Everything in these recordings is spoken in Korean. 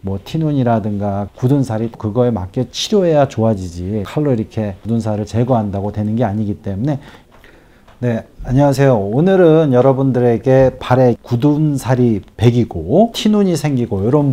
뭐 티눈이라든가 굳은 살이 그거에 맞게 치료해야 좋아지지 칼로 이렇게 굳은 살을 제거한다고 되는 게 아니기 때문에. 네, 안녕하세요. 오늘은 여러분들에게 발에 굳은 살이 배기고 티눈이 생기고 이런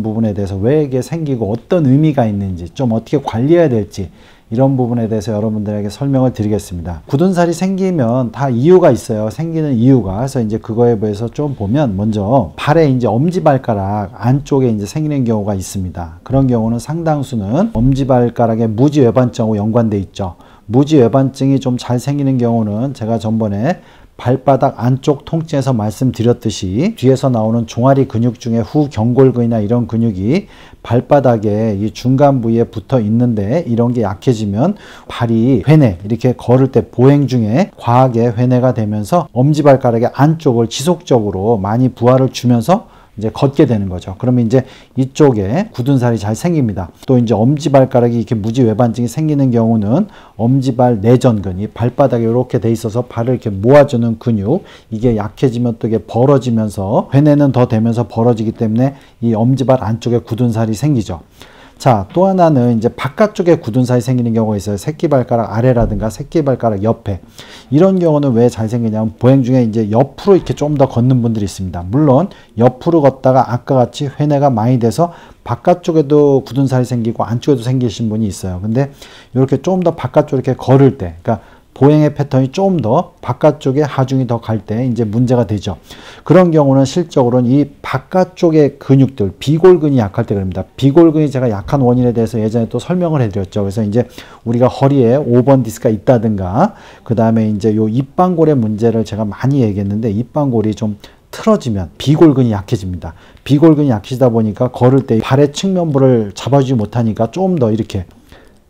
부분에 대해서 왜 이게 생기고 어떤 의미가 있는지, 좀 어떻게 관리해야 될지 이런 부분에 대해서 여러분들에게 설명을 드리겠습니다. 굳은 살이 생기면 다 이유가 있어요. 생기는 이유가. 그래서 이제 그거에 대해서 좀 보면, 먼저 발에 이제 엄지발가락 안쪽에 이제 생기는 경우가 있습니다. 그런 경우는 상당수는 엄지발가락의 무지외반증하고 연관돼 있죠. 무지외반증이 좀 잘 생기는 경우는 제가 전번에 발바닥 안쪽 통증에서 말씀드렸듯이 뒤에서 나오는 종아리 근육 중에 후경골근이나 이런 근육이 발바닥에 이 중간 부위에 붙어 있는데 이런 게 약해지면 발이 회내, 이렇게 걸을 때 보행 중에 과하게 회내가 되면서 엄지발가락의 안쪽을 지속적으로 많이 부하를 주면서 이제 걷게 되는 거죠. 그러면 이제 이쪽에 굳은 살이 잘 생깁니다. 또 이제 엄지발가락이 이렇게 무지외반증이 생기는 경우는 엄지발 내전근, 이 발바닥에 이렇게 돼 있어서 발을 이렇게 모아주는 근육, 이게 약해지면 또 이게 벌어지면서 회내는 더 되면서 벌어지기 때문에 이 엄지발 안쪽에 굳은 살이 생기죠. 자, 또 하나는 이제 바깥쪽에 굳은 살이 생기는 경우가 있어요. 새끼발가락 아래라든가 새끼발가락 옆에. 이런 경우는 왜 잘 생기냐면 보행 중에 이제 옆으로 이렇게 좀 더 걷는 분들이 있습니다. 물론 옆으로 걷다가 아까 같이 회내가 많이 돼서 바깥쪽에도 굳은 살이 생기고 안쪽에도 생기신 분이 있어요. 근데 이렇게 좀 더 바깥쪽으로 이렇게 걸을 때, 그러니까 보행의 패턴이 좀 더 바깥쪽에 하중이 더 갈 때 이제 문제가 되죠. 그런 경우는 실적으로는 이 바깥쪽의 근육들, 비골근이 약할 때 그럽니다. 비골근이 제가 약한 원인에 대해서 예전에 또 설명을 해드렸죠. 그래서 이제 우리가 허리에 5번 디스크가 있다든가, 그 다음에 이제 요 입방골의 문제를 제가 많이 얘기했는데, 입방골이 좀 틀어지면 비골근이 약해집니다. 비골근이 약해지다 보니까 걸을 때 발의 측면부를 잡아주지 못하니까 좀 더 이렇게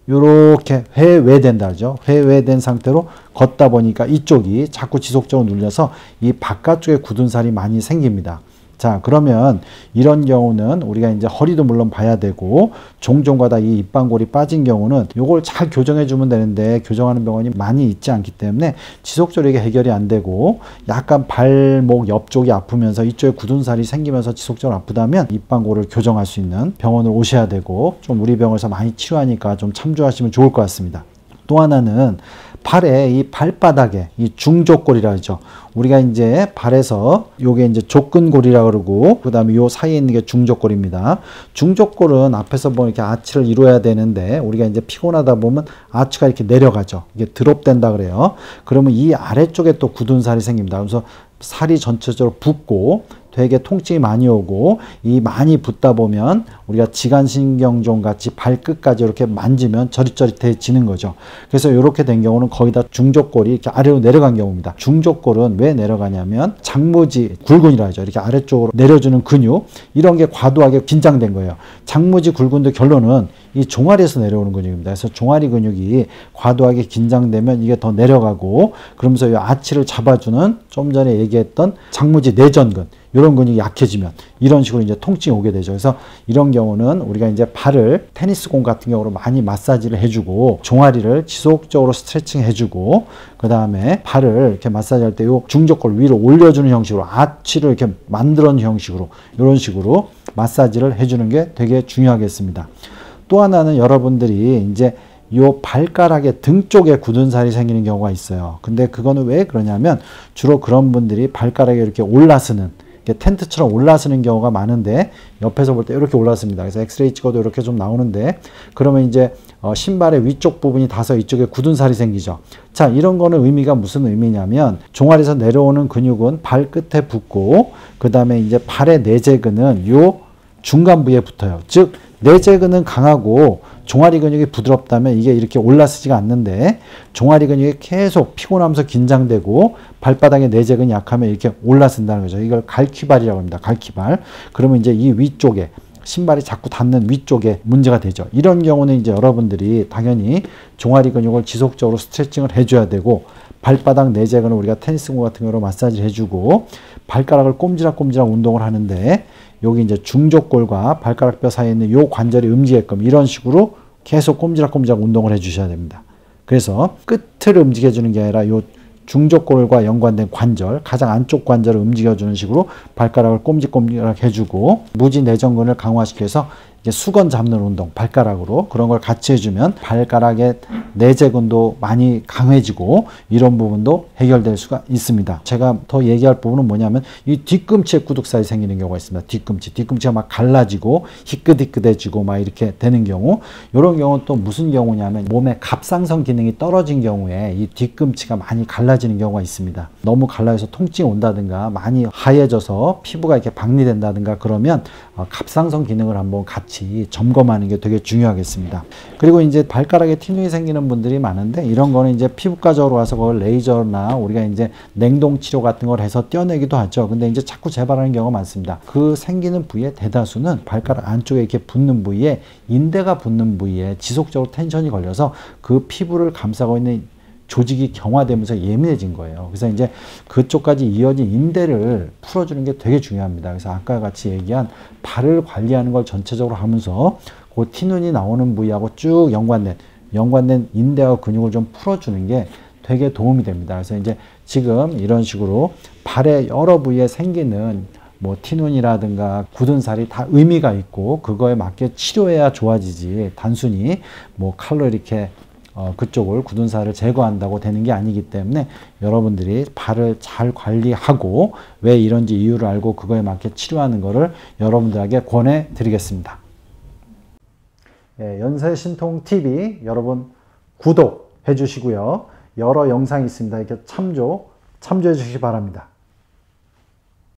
요렇게 회외된다 하죠. 회외된 상태로 걷다 보니까 이쪽이 자꾸 지속적으로 눌려서 이 바깥쪽에 굳은 살이 많이 생깁니다. 자, 그러면 이런 경우는 우리가 이제 허리도 물론 봐야 되고, 종종 가다 이 입방골이 빠진 경우는 요걸 잘 교정해 주면 되는데 교정하는 병원이 많이 있지 않기 때문에 지속적으로 이게 해결이 안 되고, 약간 발목 옆쪽이 아프면서 이쪽에 굳은 살이 생기면서 지속적으로 아프다면 입방골을 교정할 수 있는 병원을 오셔야 되고, 좀 우리 병원에서 많이 치료하니까 좀 참조하시면 좋을 것 같습니다. 또 하나는 발에 이 발바닥에 이 중족골이라 하죠. 우리가 이제 발에서 요게 이제 족근골이라 그러고, 그 다음에 요 사이에 있는 게 중족골입니다. 중족골은 앞에서 보면 이렇게 아치를 이루어야 되는데, 우리가 이제 피곤하다 보면 아치가 이렇게 내려가죠. 이게 드롭된다 그래요. 그러면 이 아래쪽에 또 굳은 살이 생깁니다. 그래서 살이 전체적으로 붓고 되게 통증이 많이 오고, 이 많이 붓다 보면 우리가 지간신경종 같이 발끝까지 이렇게 만지면 저릿저릿해지는 거죠. 그래서 이렇게 된 경우는 거의 다 중족골이 이렇게 아래로 내려간 경우입니다. 중족골은 왜 내려가냐면 장무지 굴근이라 하죠. 이렇게 아래쪽으로 내려주는 근육, 이런 게 과도하게 긴장된 거예요. 장무지 굴근도 결론은 이 종아리에서 내려오는 근육입니다. 그래서 종아리 근육이 과도하게 긴장되면 이게 더 내려가고, 그러면서 이 아치를 잡아주는 좀 전에 얘기했던 장무지 내전근, 이런 근육이 약해지면 이런 식으로 이제 통증이 오게 되죠. 그래서 이런 경우는 우리가 이제 발을 테니스공 같은 경우로 많이 마사지를 해주고, 종아리를 지속적으로 스트레칭 해주고, 그 다음에 발을 이렇게 마사지할 때 요 중족골 위로 올려주는 형식으로, 아치를 이렇게 만들어놓은 형식으로, 이런 식으로 마사지를 해주는 게 되게 중요하겠습니다. 또 하나는 여러분들이 이제 요 발가락의 등 쪽에 굳은 살이 생기는 경우가 있어요. 근데 그거는 왜 그러냐면 주로 그런 분들이 발가락에 이렇게 올라서는, 텐트처럼 올라서는 경우가 많은데, 옆에서 볼 때 이렇게 올라섭니다. 그래서 엑스레이 찍어도 이렇게 좀 나오는데, 그러면 이제 신발의 위쪽 부분이 닿아서 이쪽에 굳은 살이 생기죠. 자, 이런 거는 의미가 무슨 의미냐면, 종아리에서 내려오는 근육은 발끝에 붙고, 그 다음에 이제 발의 내재근은 요 중간 부위에 붙어요. 즉 내재근은 강하고 종아리 근육이 부드럽다면 이게 이렇게 올라서지가 않는데, 종아리 근육이 계속 피곤하면서 긴장되고 발바닥에 내재근이 약하면 이렇게 올라선다는 거죠. 이걸 갈퀴발이라고 합니다. 갈퀴발. 그러면 이제 이 위쪽에 신발이 자꾸 닿는 위쪽에 문제가 되죠. 이런 경우는 이제 여러분들이 당연히 종아리 근육을 지속적으로 스트레칭을 해줘야 되고, 발바닥 내재근은 우리가 테니스공 같은 경우로 마사지를 해주고, 발가락을 꼼지락꼼지락 운동을 하는데, 여기 이제 중족골과 발가락뼈 사이에 있는 요 관절이 움직이게끔 이런 식으로 계속 꼼지락꼼지락 운동을 해 주셔야 됩니다. 그래서 끝을 움직여 주는 게 아니라 요 중족골과 연관된 관절, 가장 안쪽 관절을 움직여주는 식으로 발가락을 꼼지꼼지락 해주고 무지내전근을 강화시켜서 이제 수건 잡는 운동, 발가락으로 그런 걸 같이 해주면 발가락의 내재근도 많이 강해지고 이런 부분도 해결될 수가 있습니다. 제가 더 얘기할 부분은 뭐냐면 이 뒤꿈치에 구둑살이 생기는 경우가 있습니다. 뒤꿈치가 막 갈라지고 희끗희끗해지고 막 이렇게 되는 경우, 이런 경우는 또 무슨 경우냐면 몸의 갑상선 기능이 떨어진 경우에 이 뒤꿈치가 많이 갈라지는 경우가 있습니다. 너무 갈라져서 통증이 온다든가 많이 하얘져서 피부가 이렇게 박리된다든가 그러면 갑상선 기능을 한번 같이 점검하는 게 되게 중요하겠습니다. 그리고 이제 발가락에 티눈이 생기는 분들이 많은데 이런 거는 이제 피부과적으로 와서 그걸 레이저나 우리가 이제 냉동 치료 같은 걸 해서 떼어내기도 하죠. 근데 이제 자꾸 재발하는 경우가 많습니다. 그 생기는 부위의 대다수는 발가락 안쪽에 이렇게 붙는 부위에 인대가 붙는 부위에 지속적으로 텐션이 걸려서 그 피부를 감싸고 있는 조직이 경화되면서 예민해진 거예요. 그래서 이제 그쪽까지 이어진 인대를 풀어주는 게 되게 중요합니다. 그래서 아까 같이 얘기한 발을 관리하는 걸 전체적으로 하면서 그 티눈이 나오는 부위하고 쭉 연관된 인대와 근육을 좀 풀어주는 게 되게 도움이 됩니다. 그래서 이제 지금 이런 식으로 발의 여러 부위에 생기는 뭐 티눈이라든가 굳은 살이 다 의미가 있고 그거에 맞게 치료해야 좋아지지 단순히 뭐 칼로 이렇게 그쪽을 굳은 살을 제거한다고 되는 게 아니기 때문에 여러분들이 발을 잘 관리하고 왜 이런지 이유를 알고 그거에 맞게 치료하는 것을 여러분들에게 권해 드리겠습니다. 예, 연세신통TV 여러분 구독해 주시고요. 여러 영상이 있습니다. 이렇게 참조해 주시기 바랍니다.